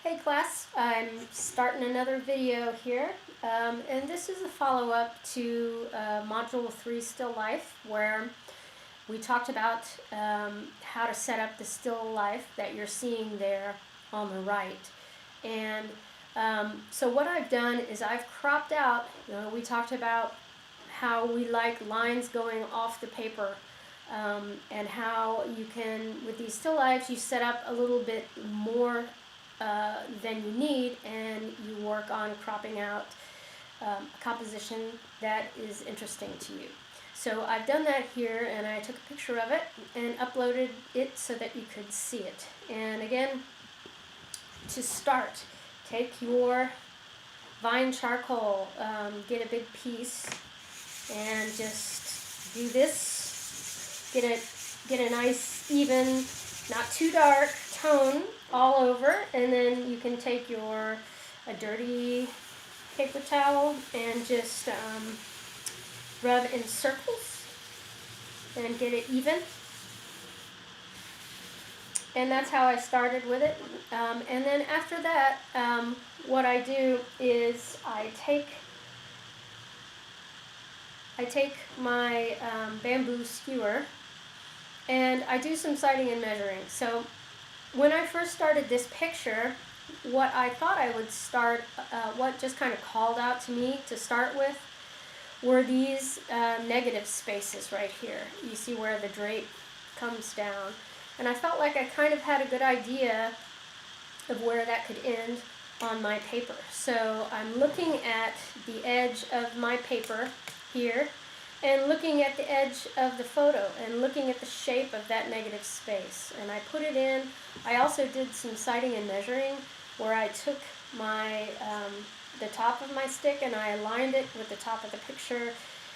Hey class, I'm starting another video here, and this is a follow-up to Module 3 Still Life, where we talked about how to set up the still life that you're seeing there on the right. And so what I've done is I've cropped out, we talked about how we like lines going off the paper, and how you can, with these still lifes, you set up a little bit more than you need, and you work on cropping out a composition that is interesting to you. So I've done that here, and I took a picture of it and uploaded it so that you could see it. And again, to start, take your vine charcoal, get a big piece, and just do this. Get a nice, even, not too dark tone all over, and then you can take a dirty paper towel and just rub in circles and get it even. And that's how I started with it. And then after that, what I do is I take my bamboo skewer and I do some sighting and measuring. So when I first started this picture, what I thought I would start, what just kind of called out to me to start with, were these negative spaces right here. You see where the drape comes down. And I felt like I kind of had a good idea of where that could end on my paper. So I'm looking at the edge of my paper here, and looking at the edge of the photo and looking at the shape of that negative space. And I put it in. I also did some sighting and measuring where I took my the top of my stick and I aligned it with the top of the picture,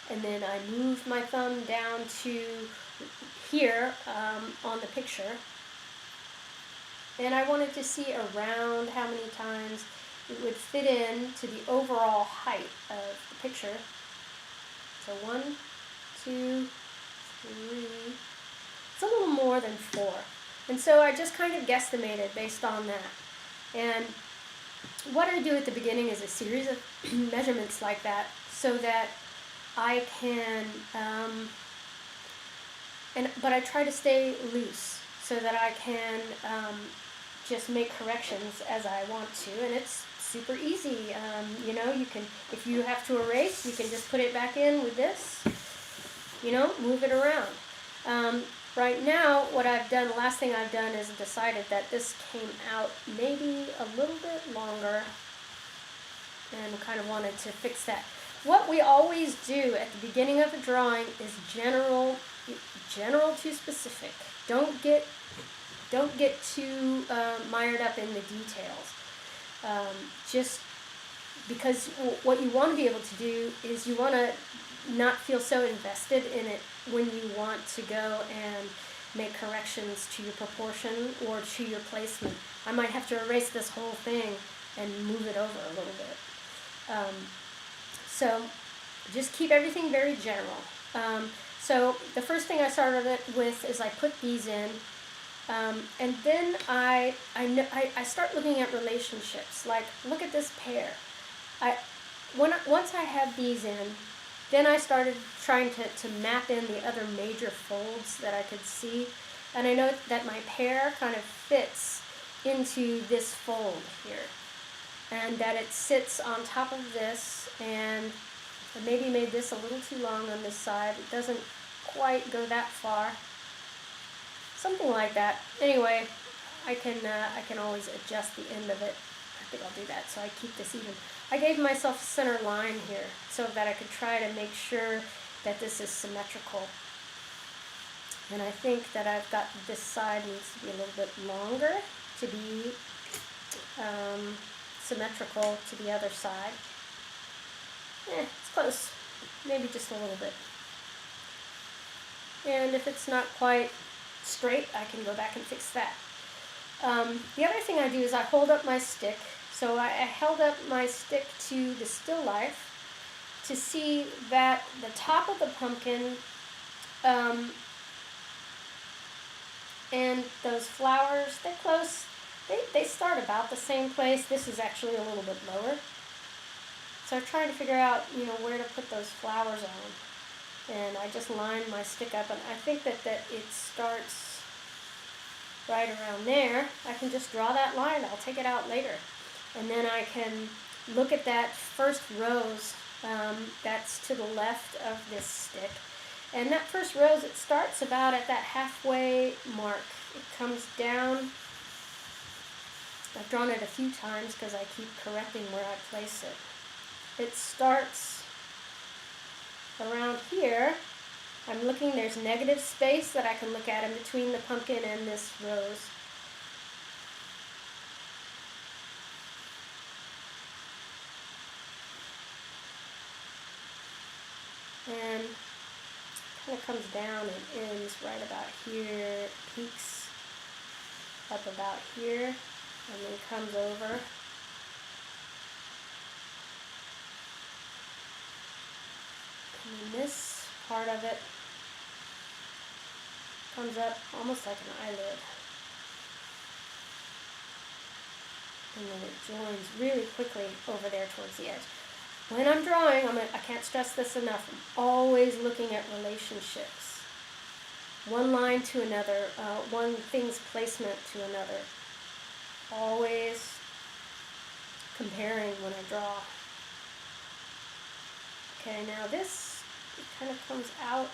and then I moved my thumb down to here on the picture. And I wanted to see around how many times it would fit in to the overall height of the picture. So 1, 2, 3, it's a little more than 4. And so I just kind of guesstimated based on that. And what I do at the beginning is a series of measurements like that, so that I can, but I try to stay loose so that I can just make corrections as I want to, and it's super easy. You can, if you have to erase, you can just put it back in with this, move it around. Right now, what I've done, the last thing I've done is decided that this came out maybe a little bit longer, and kind of wanted to fix that. What we always do at the beginning of a drawing is general to specific. Don't get too mired up in the details. Just because what you want to be able to do is you want to not feel so invested in it when you want to go and make corrections to your proportion or to your placement. I might have to erase this whole thing and move it over a little bit. So just keep everything very general. So the first thing I started with is I put these in. And then I start looking at relationships. Like, look at this pair. Once I had these in, then I started trying to map in the other major folds that I could see. And I know that my pair kind of fits into this fold here. And that it sits on top of this, and I maybe made this a little too long on this side. It doesn't quite go that far. Something like that. Anyway, I can always adjust the end of it. I think I'll do that so I keep this even. I gave myself a center line here so that I could try to make sure that this is symmetrical. And I think that I've got this side needs to be a little bit longer to be symmetrical to the other side. It's close. Maybe just a little bit. And if it's not quite straight, I can go back and fix that. The other thing I do is I hold up my stick. So I held up my stick to the still life to see that the top of the pumpkin and those flowers, they're close. they start about the same place. This is actually a little bit lower. So I'm trying to figure out, where to put those flowers on. And I just line my stick up, and I think that it starts right around there. I can just draw that line. I'll take it out later. And then I can look at that first rose that's to the left of this stick. And that first rose, it starts about at that halfway mark. It comes down. I've drawn it a few times because I keep correcting where I place it. It starts around here. I'm looking, there's negative space that I can look at in between the pumpkin and this rose. And kind of comes down and ends right about here, peaks up about here, and then comes over. And then this part of it comes up almost like an eyelid. And then it joins really quickly over there towards the edge. When I'm drawing, I can't stress this enough, I'm always looking at relationships. One line to another, one thing's placement to another. Always comparing when I draw. Okay, now this, it kind of comes out,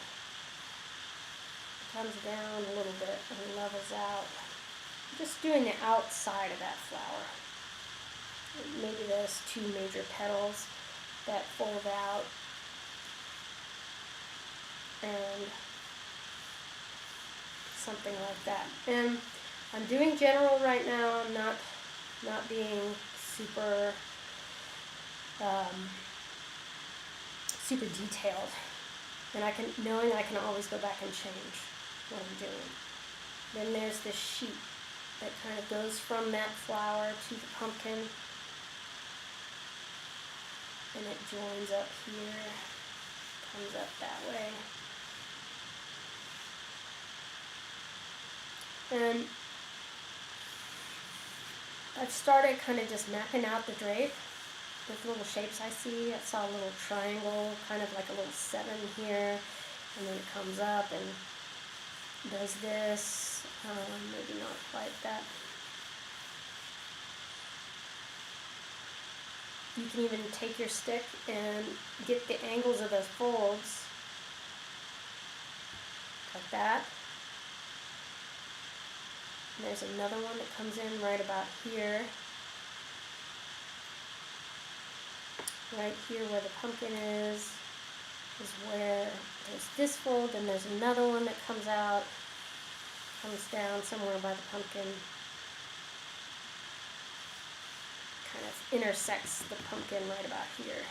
comes down a little bit and levels out. I'm just doing the outside of that flower. Maybe there's two major petals that fold out, and something like that. And I'm doing general right now. I'm not being super super detailed, and knowing I can always go back and change what I'm doing. Then there's this sheet that kind of goes from that flower to the pumpkin. And it joins up here, comes up that way. And I've started kind of just mapping out the drape with little shapes I see. I saw a little triangle, kind of like a little 7 here, and then it comes up and does this, maybe not quite that. You can even take your stick and get the angles of those folds, like that. And there's another one that comes in right about here. Right here where the pumpkin is where there's this fold, and there's another one that comes out, comes down somewhere by the pumpkin. Kind of intersects the pumpkin right about here.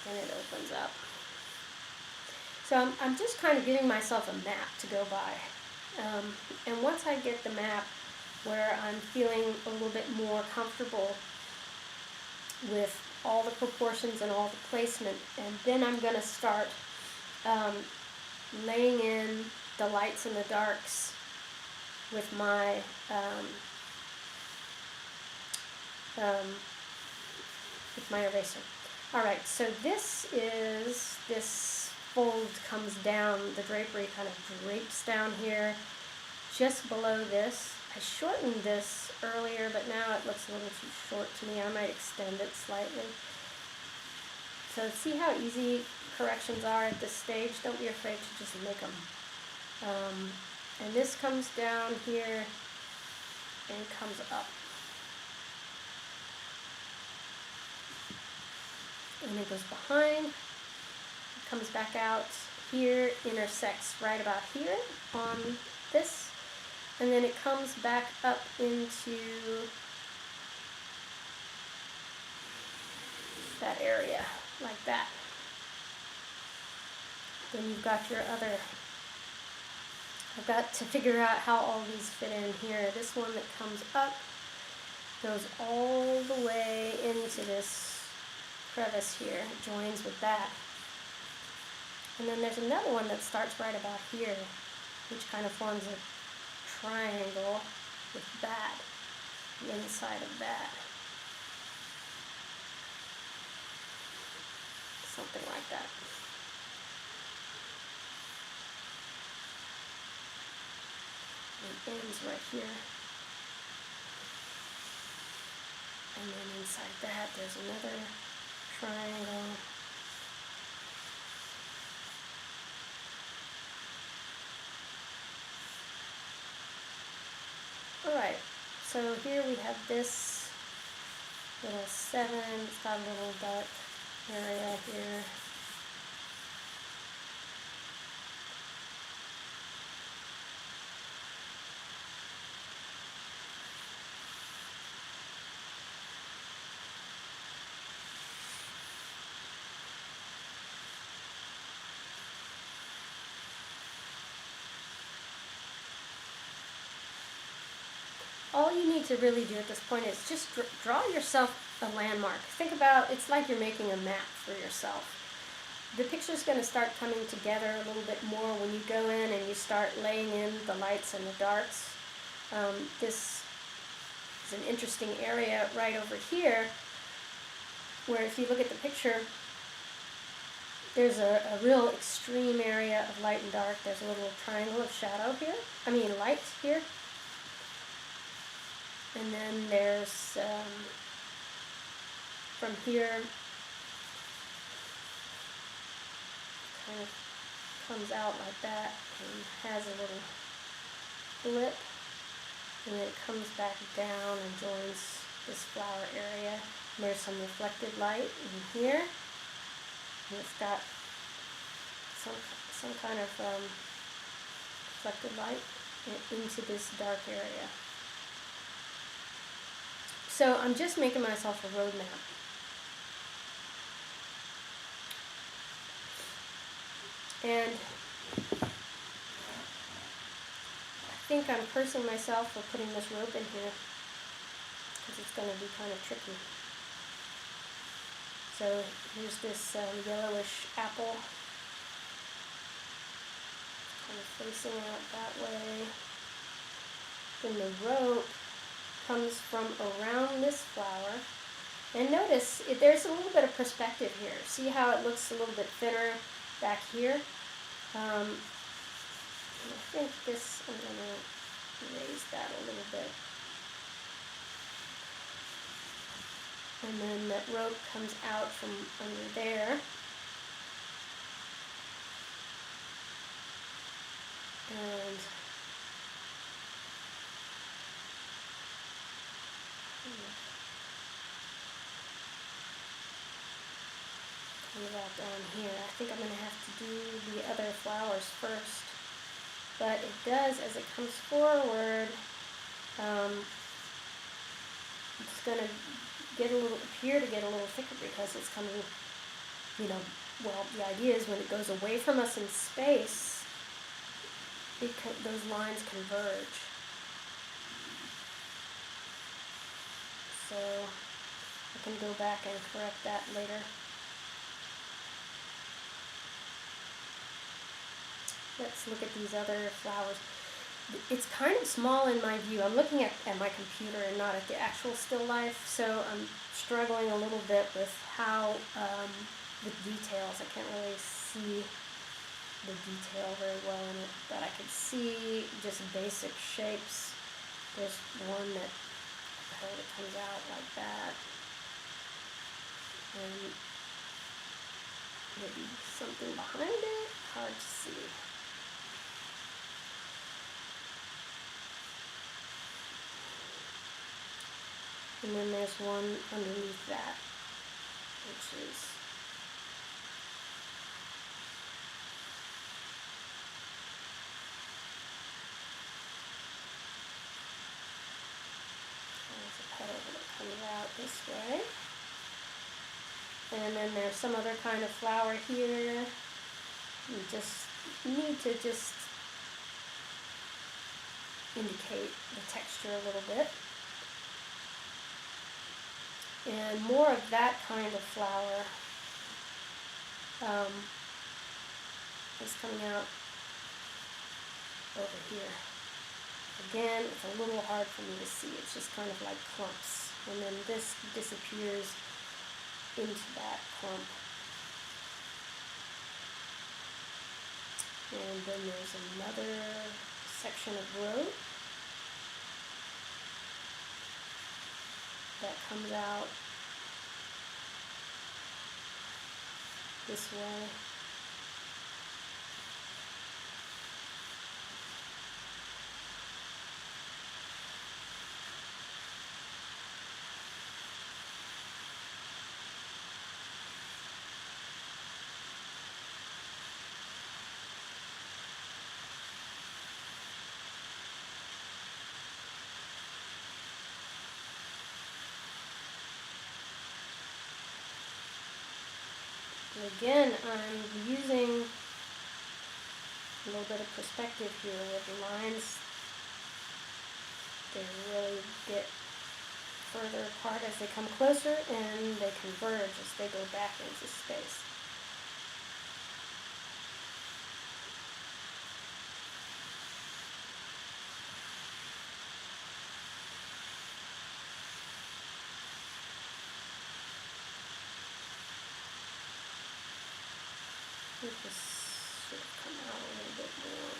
And it opens up. So I'm just kind of giving myself a map to go by. And once I get the map where I'm feeling a little bit more comfortable with all the proportions and all the placement, and then I'm going to start laying in the lights and the darks with my eraser. Alright, so this fold comes down, the drapery kind of drapes down here just below this. I shortened this earlier, but now it looks a little too short to me. I might extend it slightly. So see how easy corrections are at this stage? Don't be afraid to just make them. And this comes down here and comes up. And it goes behind, it comes back out here, intersects right about here on this, and then it comes back up into that area, like that. Then you've got your other, I've got to figure out how all these fit in here. This one that comes up goes all the way into this crevice here, it joins with that. And then there's another one that starts right about here, which kind of forms a triangle with that, the inside of that. Something like that. It ends right here. And then inside that there's another triangle. Alright, so here we have this little 7, it's got a little dark area here. All you need to really do at this point is just draw yourself a landmark. Think about, it's like you're making a map for yourself. The picture's going to start coming together a little bit more when you go in and you start laying in the lights and the darks. This is an interesting area right over here where if you look at the picture, there's a real extreme area of light and dark. There's a little triangle of shadow here, light here. And then there's, from here, kind of comes out like that and has a little blip. And then it comes back down and joins this flower area. And there's some reflected light in here. And it's got some kind of reflected light into this dark area. So I'm just making myself a road map. And I think I'm cursing myself for putting this rope in here because it's going to be kind of tricky. So here's this yellowish apple kind of facing out that way. Then the rope comes from around this flower. And notice, there's a little bit of perspective here. See how it looks a little bit thinner back here? I think this, I'm going to raise that a little bit. And then that rope comes out from under there. And comes out down here. I think I'm going to have to do the other flowers first. But it does, as it comes forward, it's going to appear to get a little thicker because it's coming, well, the idea is when it goes away from us in space, those lines converge. So I can go back and correct that later. Let's look at these other flowers. It's kind of small in my view. I'm looking at my computer and not at the actual still life, so I'm struggling a little bit with how, the details. I can't really see the detail very well in it, but I can see just basic shapes. There's one that comes out like that, and maybe something behind it, hard to see. And then there's one underneath that, which is there's a petal that comes out this way. And then there's some other kind of flower here. You just need to just indicate the texture a little bit. And more of that kind of flower. is coming out over here. Again, it's a little hard for me to see. It's just kind of like clumps. And then this disappears into that clump. And then there's another section of road that comes out this way. And again, I'm using a little bit of perspective here with the lines. They really get further apart as they come closer, and they converge as they go back into space. I think this should come out a little bit more.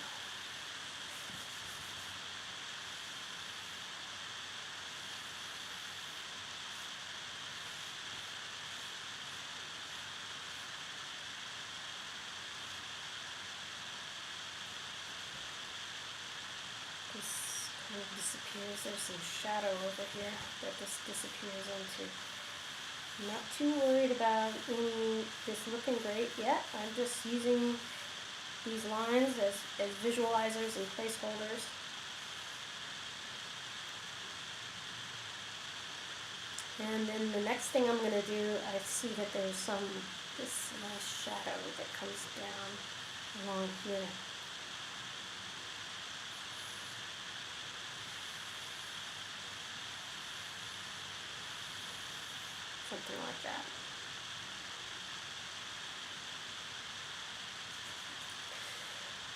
This kind of disappears. There's some shadow over here that this disappears into. I'm not too worried about this looking great yet. I'm just using these lines as visualizers and placeholders. And then the next thing I'm going to do, I see that there's this nice shadow that comes down along here. Something like that.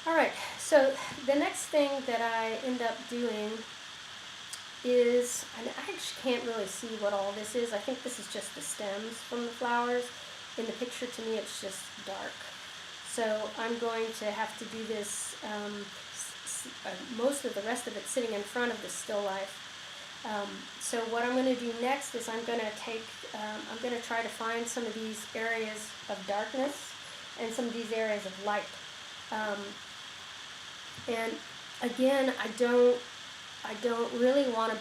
Alright, so the next thing that I end up doing is, and I actually can't really see what all this is. I think this is just the stems from the flowers. In the picture, to me, it's just dark. So I'm going to have to do this, most of the rest of it sitting in front of the still life. So what I'm going to do next is I'm going to try to find some of these areas of darkness and some of these areas of light. And again, I don't really want to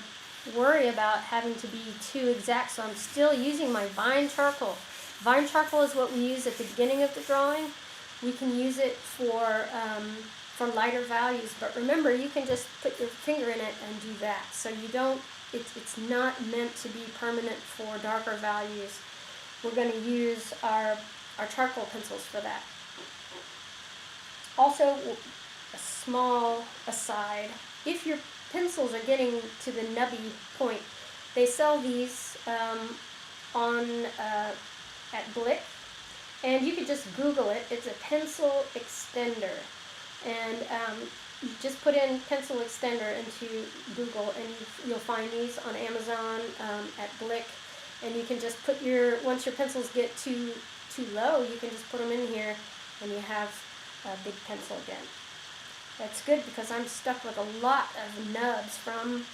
worry about having to be too exact, so I'm still using my vine charcoal. Vine charcoal is what we use at the beginning of the drawing. We can use it for lighter values, but remember, you can just put your finger in it and do that. So you don't, it's not meant to be permanent for darker values. We're going to use our charcoal pencils for that. Also, a small aside, if your pencils are getting to the nubby point, they sell these at Blick, and you could just Google it. It's a pencil extender, and you just put in pencil extender into Google, and you'll find these on Amazon, at Blick, and you can just put once your pencils get too low, you can just put them in here, and you have a big pencil again. That's good because I'm stuck with a lot of nubs from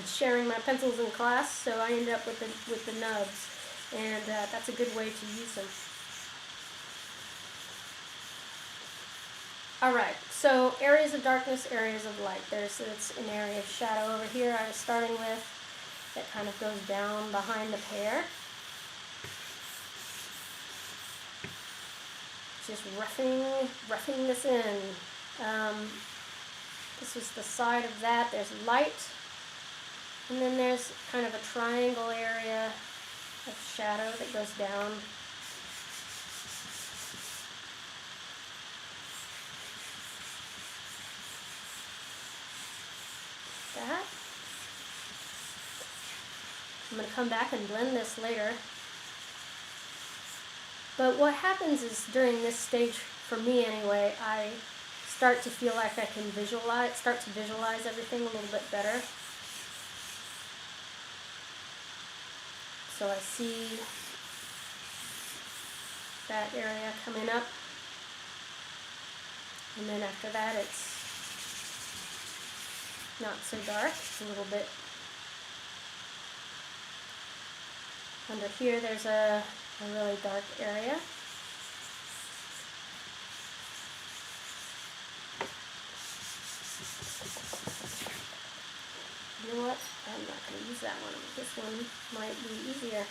sharing my pencils in class, so I end up with the nubs, and that's a good way to use them. Alright, so areas of darkness, areas of light. It's an area of shadow over here I was starting with that kind of goes down behind the pear. Just roughing this in. This is the side of that. There's light, and then there's kind of a triangle area of shadow that goes down. That. I'm going to come back and blend this later. But what happens is during this stage for me anyway, I start to feel like I can start to visualize everything a little bit better. So I see that area coming up, and then after that it's not so dark, it's a little bit under here. There's a really dark area. You know what? I'm not going to use that one. This one might be easier.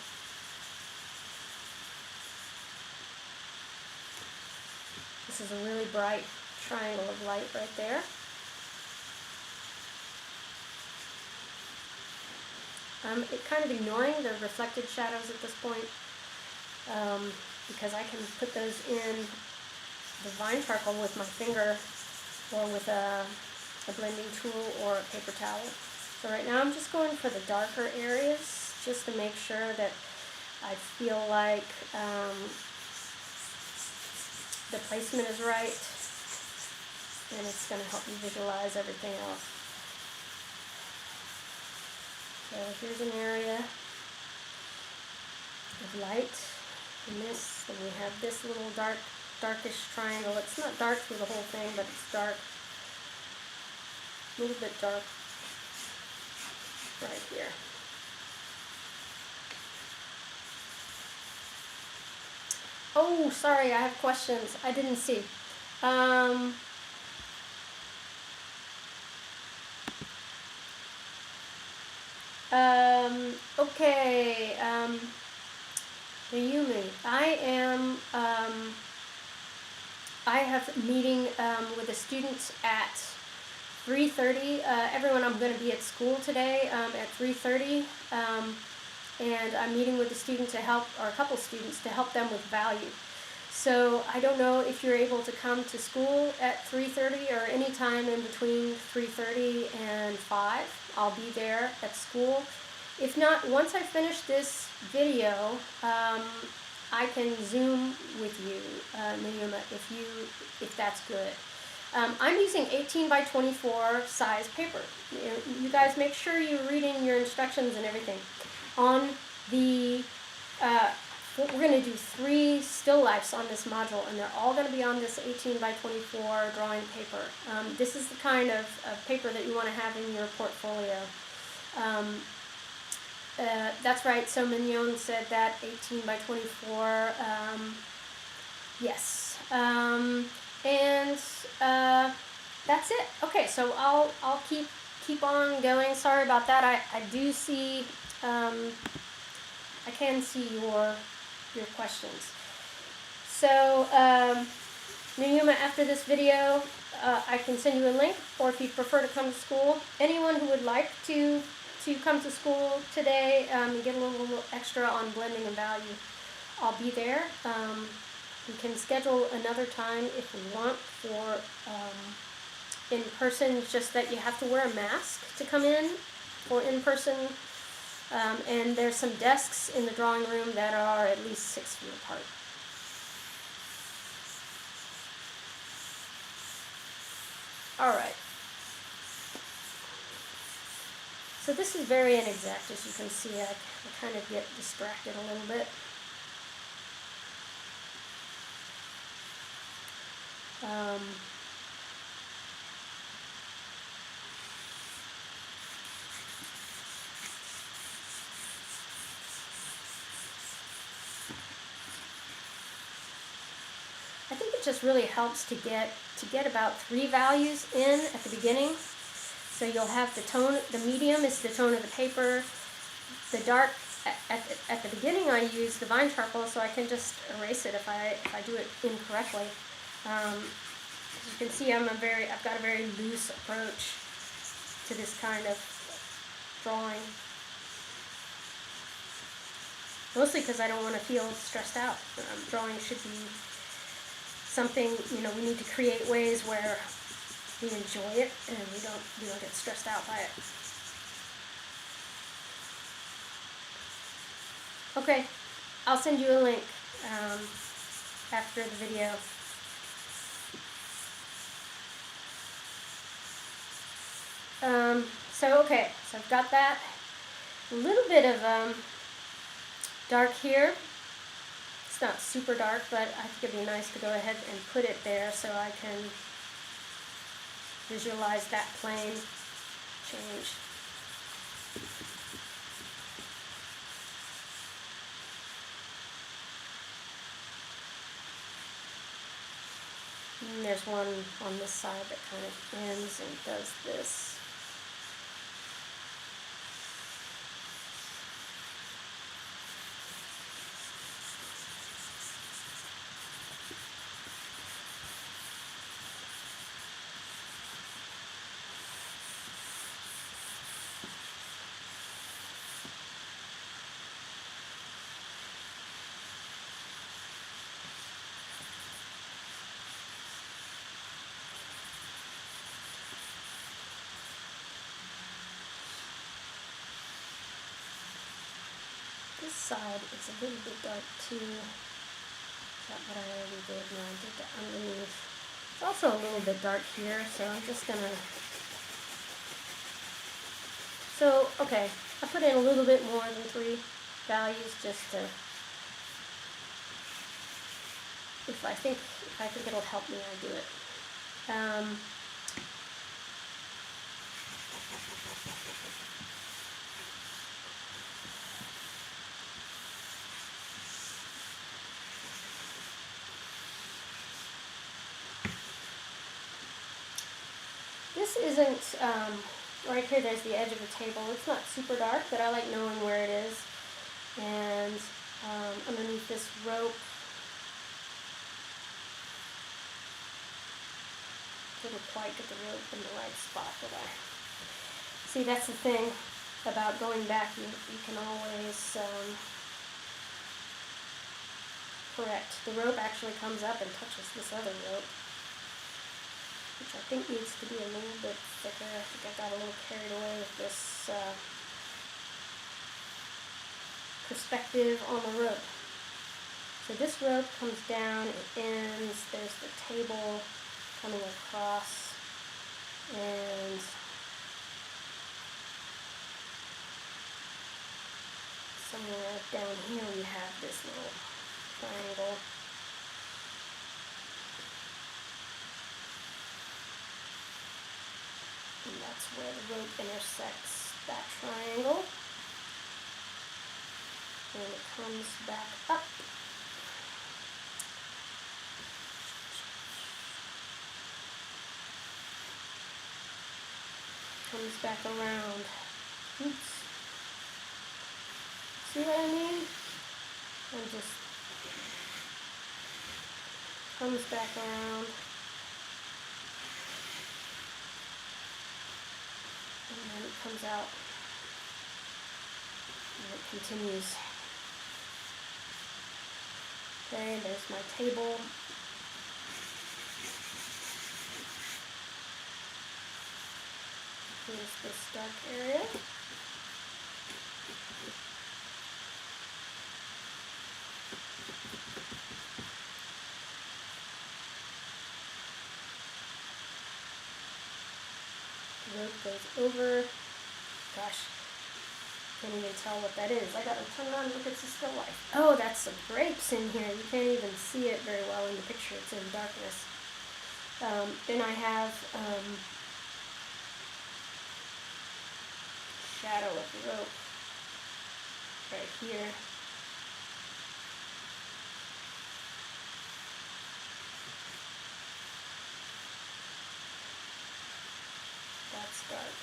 This is a really bright triangle of light right there. I'm kind of ignoring the reflected shadows at this point because I can put those in the vine charcoal with my finger or with a blending tool or a paper towel. So right now I'm just going for the darker areas just to make sure that I feel like the placement is right, and it's going to help me visualize everything else. So here's an area of light in this, and we have this little darkish triangle. It's not dark through the whole thing, but it's dark, a little bit dark right here. Oh, sorry, I have questions. I didn't see. Okay, Yumi, I have a meeting with the students at 3:30. Everyone, I'm going to be at school today at 3:30, and I'm meeting with the student to help, or a couple students, to help them with value. So I don't know if you're able to come to school at 3:30 or any time in between 3:30 and 5. I'll be there at school. If not, once I finish this video, I can Zoom with you, Nayuma, if that's good. I'm using 18 by 24 size paper. You guys make sure you're reading your instructions and everything. On the, we're going to do 3 still lifes on this module, and they're all going to be on this 18 by 24 drawing paper. This is the kind of paper that you want to have in your portfolio. That's right, so Mignon said that 18 by 24, yes. And that's it. Okay, so I'll keep on going. Sorry about that. I do see, I can see your questions. So, Nayuma, after this video, I can send you a link, or if you prefer to come to school, anyone who would like to come to school today and get a little extra on blending and value, I'll be there. We can schedule another time if we want for in person, just that you have to wear a mask to come in for in person. And there's some desks in the drawing room that are at least 6 feet apart. All right. So this is very inexact, as you can see. I kind of get distracted a little bit. I think it just really helps to get about 3 values in at the beginning. So you'll have the tone, the medium is the tone of the paper. The dark, at the beginning I use the vine charcoal, so I can just erase it if I do it incorrectly. As you can see, I've got a very loose approach to this kind of drawing. Mostly because I don't want to feel stressed out. Drawing should be something, we need to create ways where we enjoy it and we don't get stressed out by it. Okay, I'll send you a link after the video. Okay, so I've got that. A little bit of dark here. It's not super dark, but I think it'd be nice to go ahead and put it there so I can visualize that plane change. And there's one on this side that kind of ends and does this. This side is a little bit dark too. Is that what I already did? No, I did the underneath. It's also a little bit dark here, so I'm just gonna... So, okay, I put in a little bit more than 3 values just to... If I think it'll help me, I do it. This isn't, right here there's the edge of the table. It's not super dark, but I like knowing where it is. And underneath this rope, didn't quite get the rope in the right spot, did I? See, that's the thing about going back. You can always correct. The rope actually comes up and touches this other rope, which I think needs to be a little bit thicker. I think I got a little carried away with this perspective on the rope. So this rope comes down, it ends, there's the table coming across, and somewhere down here we have this little triangle. And that's where the rope intersects that triangle. And it comes back up. Comes back around. Oops. See what I mean? And just comes back around. And then it comes out. And it continues. Okay, there's my table. Here's this dark area. The rope goes over. Gosh, can't even tell what that is. I gotta turn on and look at the still life. Oh, that's some grapes in here. You can't even see it very well in the picture. It's in darkness. Then I have shadow of the rope right here. That's dark.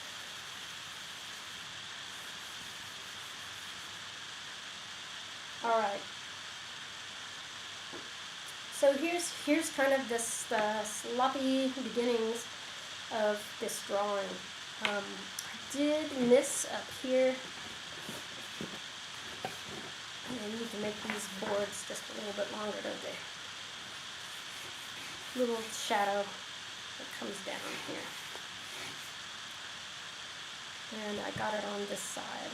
All right. So here's kind of this sloppy beginnings of this drawing. I did miss up here. I need to make these boards just a little bit longer, don't they? Little shadow that comes down here. And I got it on this side.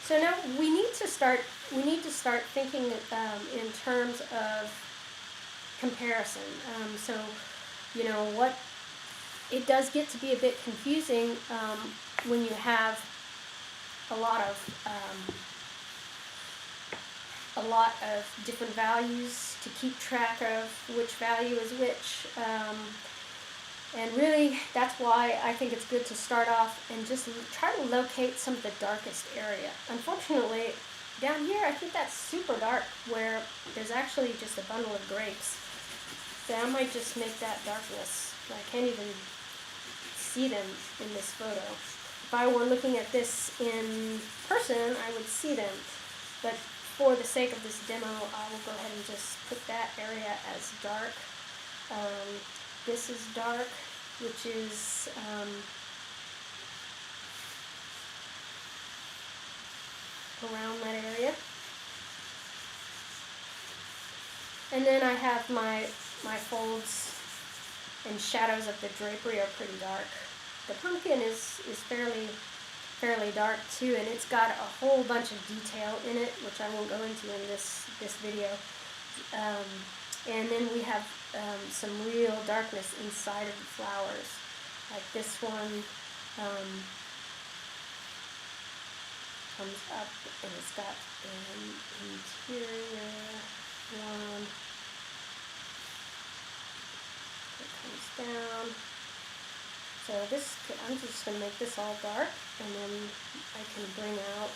So now we need to start thinking in terms of comparison. So, you know, what it does get to be a bit confusing when you have a lot of different values to keep track of which value is which. And really, that's why I think it's good to start off and just try to locate some of the darkest area. Unfortunately, down here, I think that's super dark, where there's actually just a bundle of grapes. So I might just make that darkness. I can't even see them in this photo. If I were looking at this in person, I would see them. But for the sake of this demo, I will go ahead and just put that area as dark. This is dark, which is around that area. And then I have my folds and shadows of the drapery are pretty dark. The pumpkin is fairly dark too, and it's got a whole bunch of detail in it, which I won't go into in this video. And then we have some real darkness inside of the flowers, like this one comes up and it's got an interior one that comes down. So this, I'm just going to make this all dark, and then I can bring out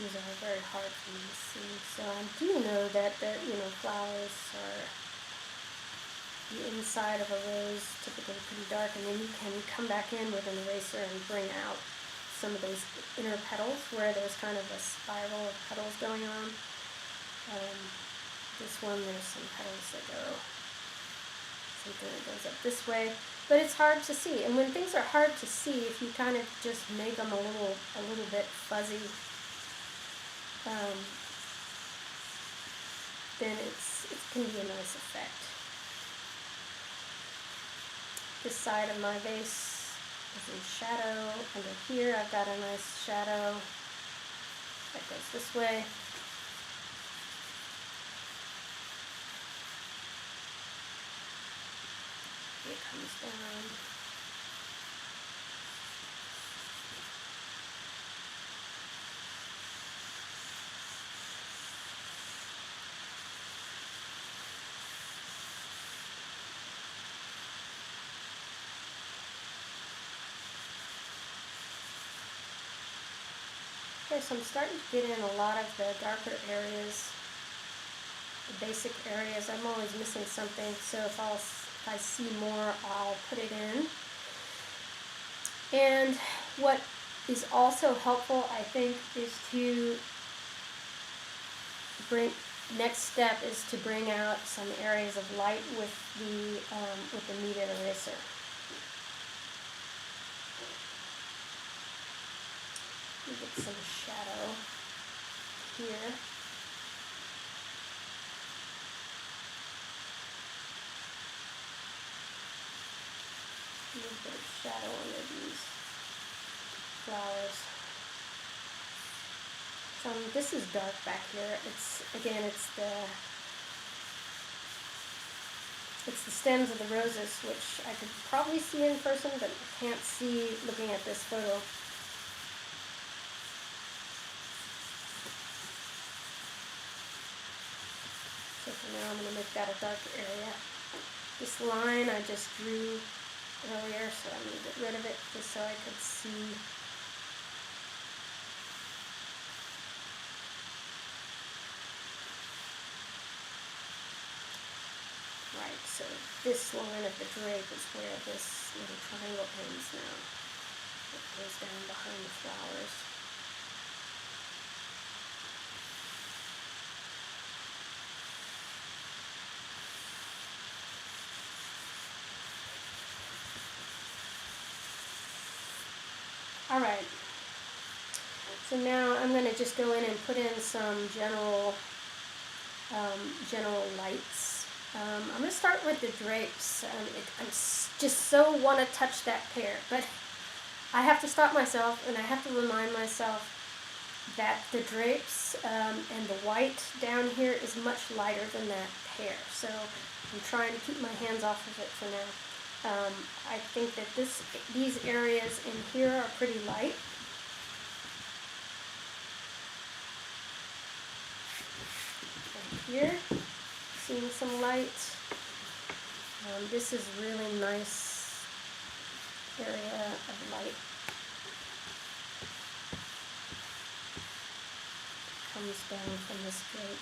these are very hard for me to see. So I do know that the flowers are, the inside of a rose typically pretty dark, and then you can come back in with an eraser and bring out some of those inner petals where there's kind of a spiral of petals going on. This one, there's some petals that go, something that goes up this way, but it's hard to see. And when things are hard to see, if you kind of just make them a little bit fuzzy, then it can be a nice effect. This side of my vase is in shadow. Under here I've got a nice shadow that goes this way. It comes down. Okay, so I'm starting to get in a lot of the darker areas, the basic areas. I'm always missing something, so if I see more, I'll put it in. And what is also helpful, I think, is to next step is to bring out some areas of light with the kneaded eraser. You get some shadow here. A little bit of shadow under these flowers. So this is dark back here. It's the stems of the roses, which I could probably see in person, but I can't see looking at this photo. So for now I'm going to make that a dark area. This line I just drew earlier, so I'm going to get rid of it just so I could see. Right, so this line of the drape is where this little triangle ends now. It goes down behind the flowers. Alright, So now I'm going to just go in and put in some general lights. I'm going to start with the drapes. I just so want to touch that pear, but I have to stop myself and I have to remind myself that the drapes and the white down here is much lighter than that pear. So I'm trying to keep my hands off of it for now. I think that these areas in here are pretty light. Here, seeing some light. This is really nice area of light. Comes down from this drape.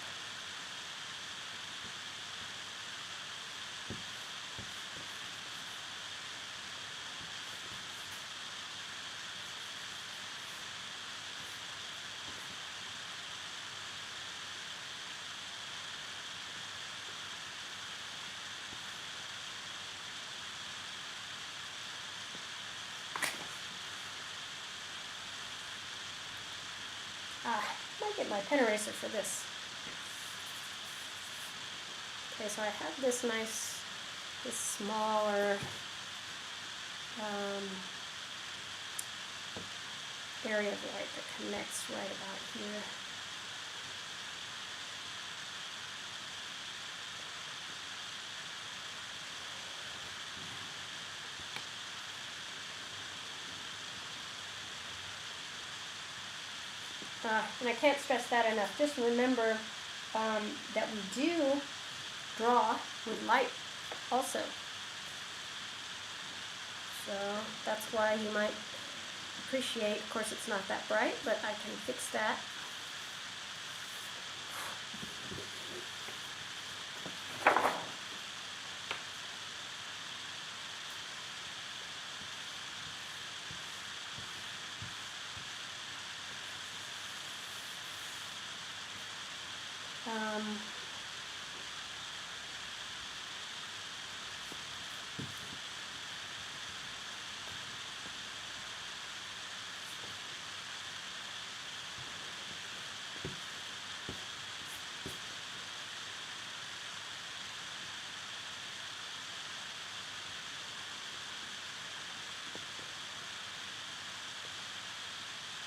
I might get my pen eraser for this. Okay, so I have this smaller area of light that connects right about here. And I can't stress that enough. Just remember that we do draw with light also. So that's why you might appreciate, of course it's not that bright, but I can fix that.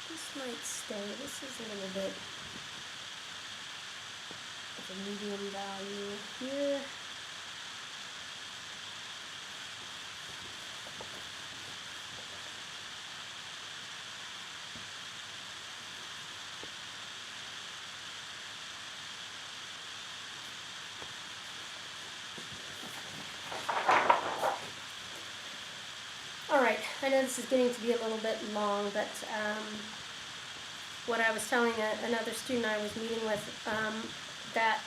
This might stay. This is a little bit of a medium value here. Alright, I know this is getting to be a little bit long, but what I was telling another student I was meeting with, that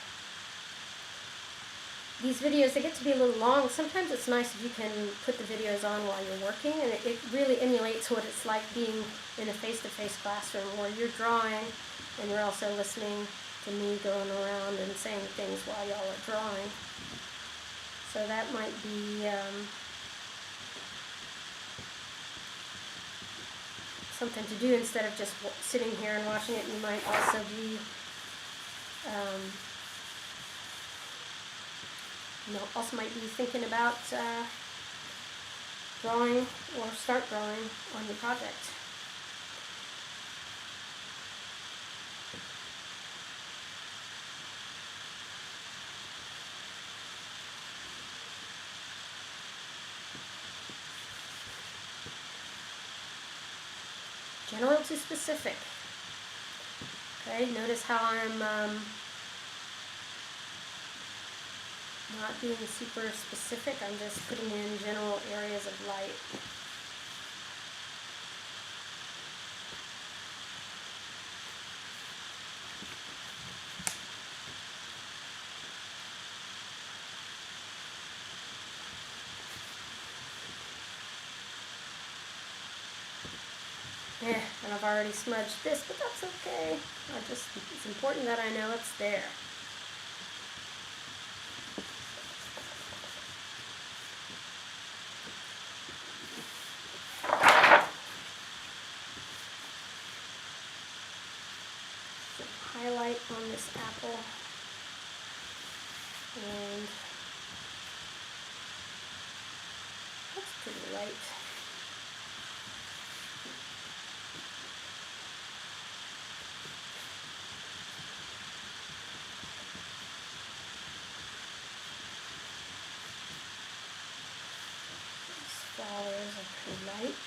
these videos, they get to be a little long. Sometimes it's nice if you can put the videos on while you're working, and it really emulates what it's like being in a face-to-face classroom where you're drawing and you're also listening to me going around and saying things while y'all are drawing. So that might be something to do instead of just sitting here and watching it. You might also be, might be thinking about drawing or start drawing on your project. General to specific. Okay, notice how I'm not being super specific. I'm just putting in general areas of light. And I've already smudged this, but that's okay. It's important that I know it's there. highlight on this apple. And that's pretty light. These flowers are pretty light.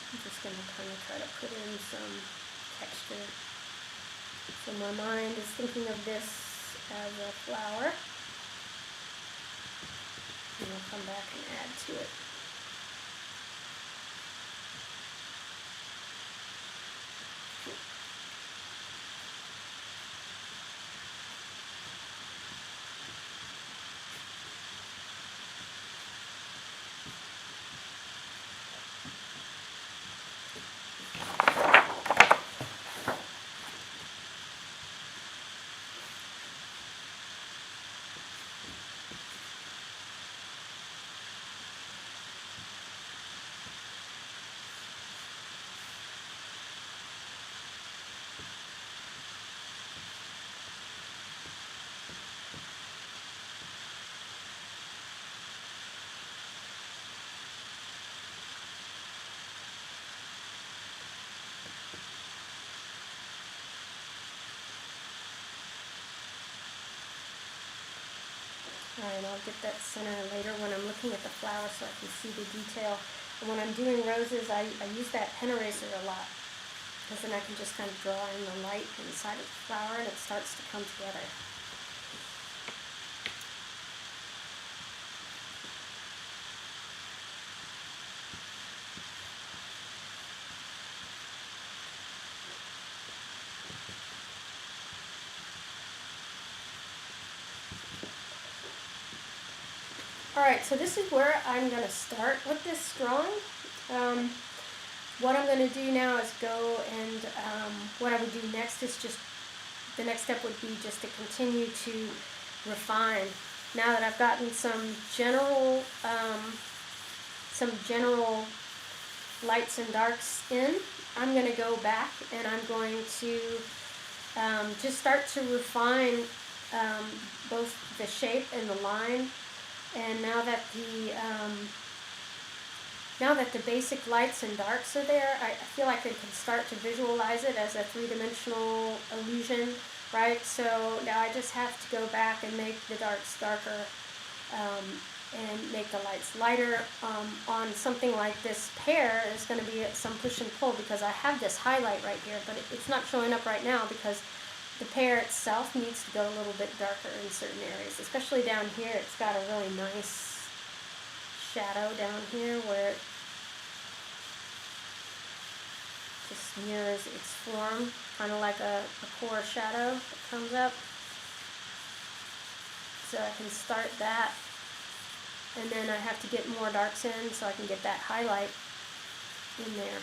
I'm just going to kind of try to put in some texture. So my mind is thinking of this as a flower. And I'll come back and add to it. Alright, I'll get that center later when I'm looking at the flower so I can see the detail. And when I'm doing roses, I use that pen eraser a lot, because then I can just kind of draw in the light inside of the flower and it starts to come together. Alright, so this is where I'm going to start with this drawing. What I'm going to do now is go and what I would do next is just, the next step would be just to continue to refine. Now that I've gotten some general lights and darks in, I'm going to go back and I'm going to just start to refine both the shape and the line. And now that the basic lights and darks are there, I feel like I can start to visualize it as a three-dimensional illusion, right? So now I just have to go back and make the darks darker and make the lights lighter. On something like this pear, there's going to be some push and pull because I have this highlight right here, but it's not showing up right now because the pear itself needs to go a little bit darker in certain areas, especially down here. It's got a really nice shadow down here where it just mirrors its form, kind of like a core shadow that comes up. So I can start that, and then I have to get more darks in so I can get that highlight in there.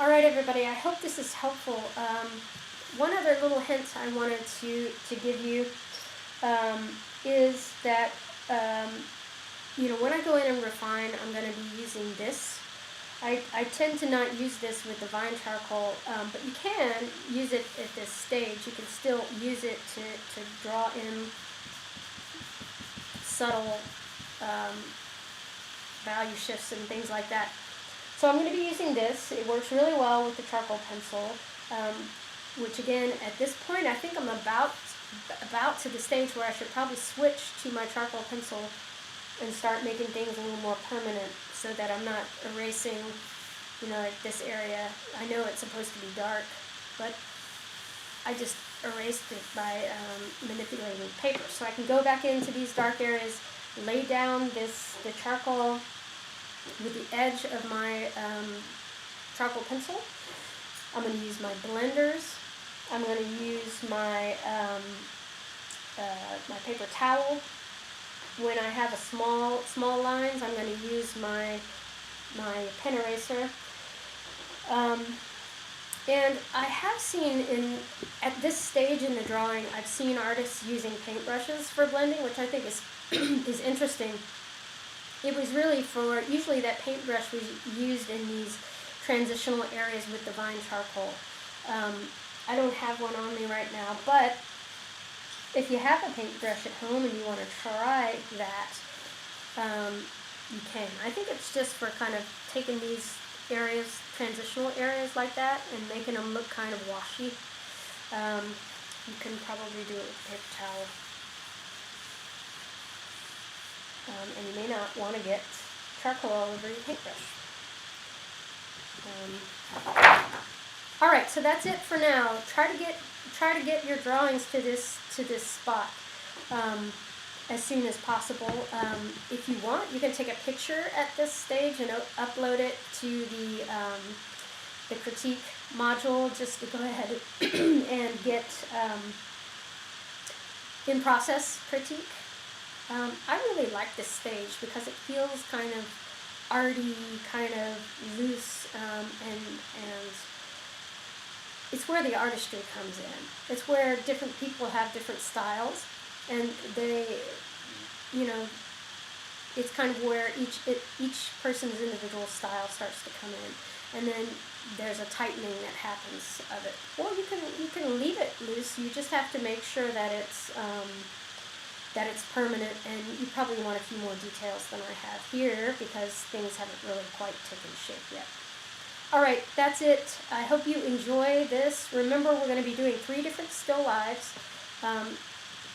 Alright everybody, I hope this is helpful. One other little hint I wanted to give you is that when I go in and refine, I'm going to be using this. I tend to not use this with the vine charcoal, but you can use it at this stage. You can still use it to draw in subtle value shifts and things like that. So I'm going to be using this. It works really well with the charcoal pencil, which again, at this point, I think I'm about to the stage where I should probably switch to my charcoal pencil and start making things a little more permanent so that I'm not erasing, like this area. I know it's supposed to be dark, but I just erased it by manipulating paper. So I can go back into these dark areas, lay down the charcoal with the edge of my charcoal pencil. I'm going to use my blenders. I'm going to use my my paper towel, when I have a small lines, I'm going to use my pen eraser. And I have seen at this stage in the drawing, I've seen artists using paintbrushes for blending, which I think is is interesting. It was really usually that paintbrush was used in these transitional areas with divine charcoal. I don't have one on me right now, but if you have a paintbrush at home and you want to try that, you can. I think it's just for kind of taking these areas, transitional areas like that, and making them look kind of washy. You can probably do it with a paper towel. And you may not want to get charcoal all over your paintbrush. All right, so that's it for now. Try to get your drawings to this spot as soon as possible. If you want, you can take a picture at this stage and upload it to the critique module. Just to go ahead and get in process critique. I really like this stage because it feels kind of arty, kind of loose, and it's where the artistry comes in. It's where different people have different styles, and they, it's kind of where each person's individual style starts to come in, and then there's a tightening that happens of it. Or you can leave it loose. You just have to make sure that it's permanent, and you probably want a few more details than I have here because things haven't really quite taken shape yet. Alright, that's it. I hope you enjoy this. Remember, we're going to be doing 3 different still lives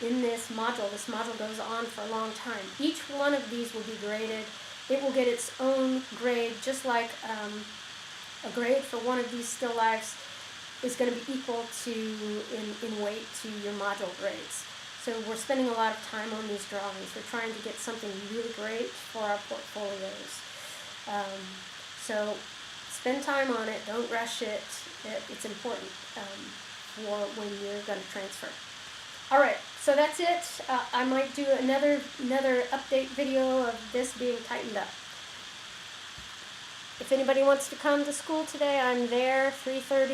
in this module. This module goes on for a long time. Each one of these will be graded. It will get its own grade, just like a grade for one of these still lives is going to be equal to, in weight, to your module grades. So we're spending a lot of time on these drawings. We're trying to get something really great for our portfolios. So spend time on it. Don't rush it. It's important for when you're going to transfer. All right, so that's it. I might do another update video of this being tightened up. If anybody wants to come to school today, I'm there 3:30.